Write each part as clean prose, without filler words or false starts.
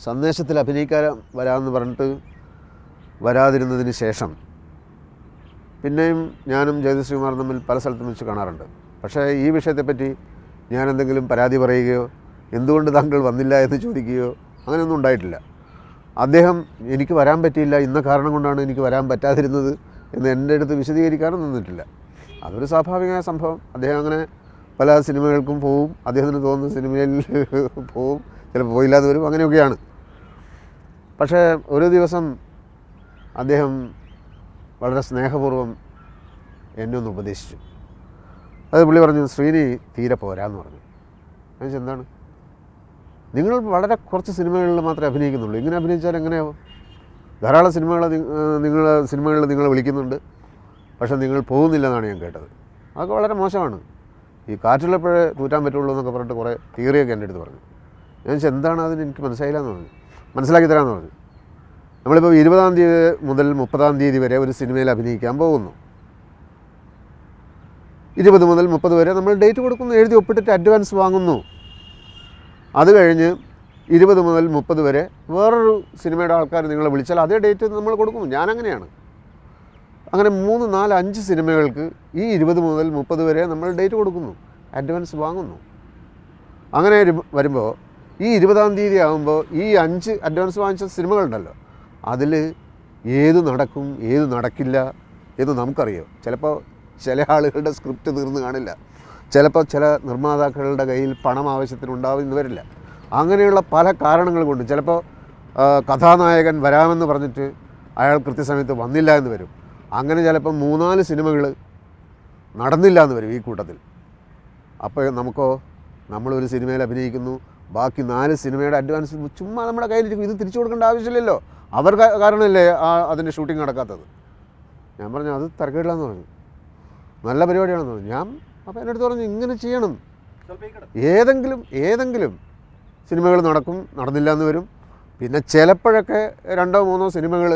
സന്ദേശത്തിൽ അഭിനയിക്കാൻ വരാമെന്ന് പറഞ്ഞിട്ട് വരാതിരുന്നതിന് ശേഷം പിന്നെയും ഞാനും ജഗതി ശ്രീകുമാറും തമ്മിൽ പല സ്ഥലത്തും വെച്ച് കാണാറുണ്ട്. പക്ഷേ ഈ വിഷയത്തെപ്പറ്റി ഞാൻ എന്തെങ്കിലും പരാതി പറയുകയോ എന്തുകൊണ്ട് താങ്കൾ വന്നില്ല എന്ന് ചോദിക്കുകയോ അങ്ങനെയൊന്നും ഉണ്ടായിട്ടില്ല. അദ്ദേഹം എനിക്ക് വരാൻ പറ്റിയില്ല, ഇന്ന കാരണം കൊണ്ടാണ് എനിക്ക് വരാൻ പറ്റാതിരുന്നത് എന്ന് എൻ്റെ അടുത്ത് വിശദീകരിക്കാനും നിന്നിട്ടില്ല. അതൊരു സ്വാഭാവികമായ സംഭവം. അദ്ദേഹം അങ്ങനെ പല സിനിമകൾക്കും പോവും, അദ്ദേഹത്തിന് തോന്നുന്ന സിനിമയിൽ പോവും, ചിലപ്പോൾ പോയില്ലാതെ വരും, അങ്ങനെയൊക്കെയാണ്. പക്ഷേ ഒരു ദിവസം അദ്ദേഹം വളരെ സ്നേഹപൂർവ്വം എന്നെ ഒന്ന് ഉപദേശിച്ചു. അത് പുള്ളി പറഞ്ഞു, ശ്രീനി തീരെ പോരാന്ന് പറഞ്ഞു. എന്നുവെച്ചാൽ എന്താണ്, നിങ്ങൾ വളരെ കുറച്ച് സിനിമകളിൽ മാത്രമേ അഭിനയിക്കുന്നുള്ളൂ, ഇങ്ങനെ അഭിനയിച്ചാൽ എങ്ങനെയാവും? ധാരാളം സിനിമകളിൽ നിങ്ങൾ വിളിക്കുന്നുണ്ട്, പക്ഷേ നിങ്ങൾ പോകുന്നില്ലെന്നാണ് ഞാൻ കേട്ടത്. അതൊക്കെ വളരെ മോശമാണ്. ഈ കാറ്റുള്ളപ്പോഴേ തൂറ്റാൻ പറ്റുള്ളൂ എന്നൊക്കെ പറഞ്ഞിട്ട് കുറേ തിയറിയൊക്കെ എൻ്റെ അടുത്ത് പറഞ്ഞു. ഞാൻ വെച്ചാൽ എന്താണ് അതിന് എനിക്ക് മനസ്സിലായില്ലെന്ന് പറഞ്ഞു. മനസ്സിലാക്കി തരാമെന്ന് പറഞ്ഞു. നമ്മളിപ്പോൾ 20-ാം തീയതി മുതൽ 30-ാം തീയതി വരെ ഒരു സിനിമയിൽ അഭിനയിക്കാൻ പോകുന്നു. 20 മുതൽ 30 വരെ നമ്മൾ ഡേറ്റ് കൊടുക്കുന്നു, എഴുതി ഒപ്പിട്ടിട്ട് അഡ്വാൻസ് വാങ്ങുന്നു. അത് കഴിഞ്ഞ് 20 മുതൽ 30 വരെ വേറൊരു സിനിമയുടെ ആൾക്കാർ നിങ്ങളെ വിളിച്ചാൽ അതേ ഡേറ്റ് നമ്മൾ കൊടുക്കും. ഞാനങ്ങനെയാണ്. അങ്ങനെ 3, 4, 5 സിനിമകൾക്ക് ഈ 20 മുതൽ 30 വരെ നമ്മൾ ഡേറ്റ് കൊടുക്കുന്നു, അഡ്വാൻസ് വാങ്ങുന്നു. അങ്ങനെ വരുമ്പോൾ ഈ 20-ാം തീയതി ആകുമ്പോൾ ഈ 5 അഡ്വാൻസ് വാങ്ങിച്ച സിനിമകളുണ്ടല്ലോ, അതിൽ ഏത് നടക്കും ഏത് നടക്കില്ല എന്ന് നമുക്കറിയാം. ചിലപ്പോൾ ചില ആളുകളുടെ സ്ക്രിപ്റ്റ് തീർന്നു കാണില്ല, ചിലപ്പോൾ ചില നിർമ്മാതാക്കളുടെ കയ്യിൽ പണം ആവശ്യത്തിനുണ്ടാവുമെന്ന് വരില്ല. അങ്ങനെയുള്ള പല കാരണങ്ങൾ കൊണ്ട് ചിലപ്പോൾ കഥാനായകൻ വരാമെന്ന് പറഞ്ഞിട്ട് അയാൾ കൃത്യസമയത്ത് വന്നില്ല എന്ന് വരും. അങ്ങനെ ചിലപ്പോൾ 3-4 സിനിമകൾ നടന്നില്ല എന്ന് വരും ഈ കൂട്ടത്തിൽ. അപ്പോൾ നമ്മളൊരു സിനിമയിൽ അഭിനയിക്കുന്നു, ബാക്കി 4 സിനിമയുടെ അഡ്വാൻസ് ചുമ്മാ നമ്മുടെ കയ്യിലിരിക്കും. ഇത് തിരിച്ചു കൊടുക്കേണ്ട ആവശ്യമില്ലല്ലോ, അവർ കാരണമല്ലേ അതിൻ്റെ ഷൂട്ടിംഗ് നടക്കാത്തത്. ഞാൻ പറഞ്ഞു അത് തരക്കേടില്ലാന്ന് പറഞ്ഞു, നല്ല പരിപാടിയാണെന്ന് പറഞ്ഞു. അപ്പോൾ എൻ്റെ അടുത്ത് പറഞ്ഞു ഇങ്ങനെ ചെയ്യണം. ഏതെങ്കിലും സിനിമകൾ നടന്നില്ല എന്ന് വരും. പിന്നെ ചിലപ്പോഴൊക്കെ 2-3 സിനിമകൾ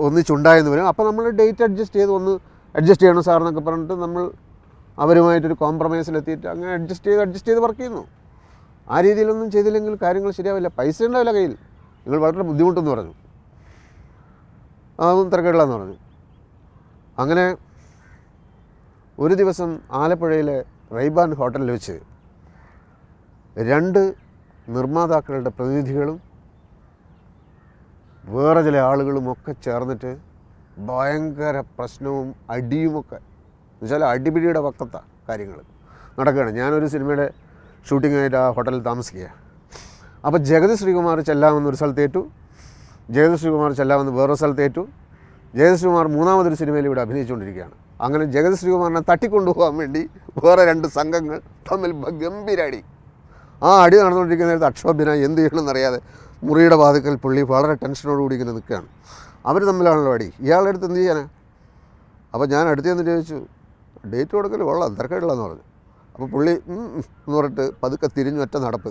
ഒന്നിച്ചുണ്ടായെന്ന് വരും. അപ്പോൾ നമ്മൾ ഡേറ്റ് അഡ്ജസ്റ്റ് ചെയ്യണം സാർ എന്നൊക്കെ പറഞ്ഞിട്ട് നമ്മൾ അവരുമായിട്ടൊരു കോംപ്രമൈസിലെത്തിയിട്ട് അങ്ങനെ അഡ്ജസ്റ്റ് ചെയ്ത് വർക്ക് ചെയ്യുന്നു. ആ രീതിയിലൊന്നും ചെയ്തില്ലെങ്കിൽ കാര്യങ്ങൾ ശരിയാവില്ല. പൈസ ഉണ്ടാവില്ല കയ്യിൽ, നിങ്ങൾ വളരെ ബുദ്ധിമുട്ടെന്ന് പറഞ്ഞു. അതൊന്നും തിരക്കേടില്ലെന്ന് പറഞ്ഞു. അങ്ങനെ ഒരു ദിവസം ആലപ്പുഴയിലെ റൈബാൻ ഹോട്ടലിൽ വെച്ച് 2 നിർമ്മാതാക്കളുടെ പ്രതിനിധികളും വേറെ ചില ആളുകളുമൊക്കെ ചേർന്നിട്ട് ഭയങ്കര പ്രശ്നവും അടിയുമൊക്കെ, എന്നുവെച്ചാൽ അടിപിടിയുടെ വക്കത്താണ് കാര്യങ്ങൾ നടക്കുകയാണ്. ഞാനൊരു സിനിമയുടെ ഷൂട്ടിങ്ങായിട്ട് ആ ഹോട്ടലിൽ താമസിക്കുക. അപ്പോൾ ജഗതി ശ്രീകുമാർ ചെല്ലാമെന്ന് ഒരു സ്ഥലത്തേറ്റു, ജഗതി ശ്രീകുമാർ ചെല്ലാമെന്ന് വേറൊരു സ്ഥലത്തേറ്റു. ജഗതി ശ്രീകുമാർ 3-മതൊരു സിനിമയിൽ ഇവിടെ അഭിനയിച്ചുകൊണ്ടിരിക്കുകയാണ്. അങ്ങനെ ജഗതി ശ്രീകുമാറിനെ തട്ടിക്കൊണ്ടുപോകാൻ വേണ്ടി വേറെ 2 സംഘങ്ങൾ തമ്മിൽ ഗംഭീര അടി. ആ അടി നടന്നുകൊണ്ടിരിക്കുന്ന നേരത്ത് അക്ഷോഭ്യനായി എന്ത് ചെയ്യണമെന്നറിയാതെ മുറിയുടെ വാതിക്കൽ പുള്ളി വളരെ ടെൻഷനോടുകൂടി ഇങ്ങനെ നിൽക്കുകയാണ്. അവർ തമ്മിലാണല്ലോ അടി. ഇയാളുടെ അടുത്ത് എന്ത് ചെയ്യാനാ? അപ്പോൾ ഞാൻ അടുത്ത് ചെന്ന് ചോദിച്ചു, ഡേറ്റ് കൊടുക്കൽ കൊള്ളാം, തിരക്കേടില്ലെന്ന് പറഞ്ഞു. അപ്പോൾ പുള്ളി എന്ന് പറഞ്ഞിട്ട് പതുക്കെ തിരിഞ്ഞൊറ്റ നടപ്പ്.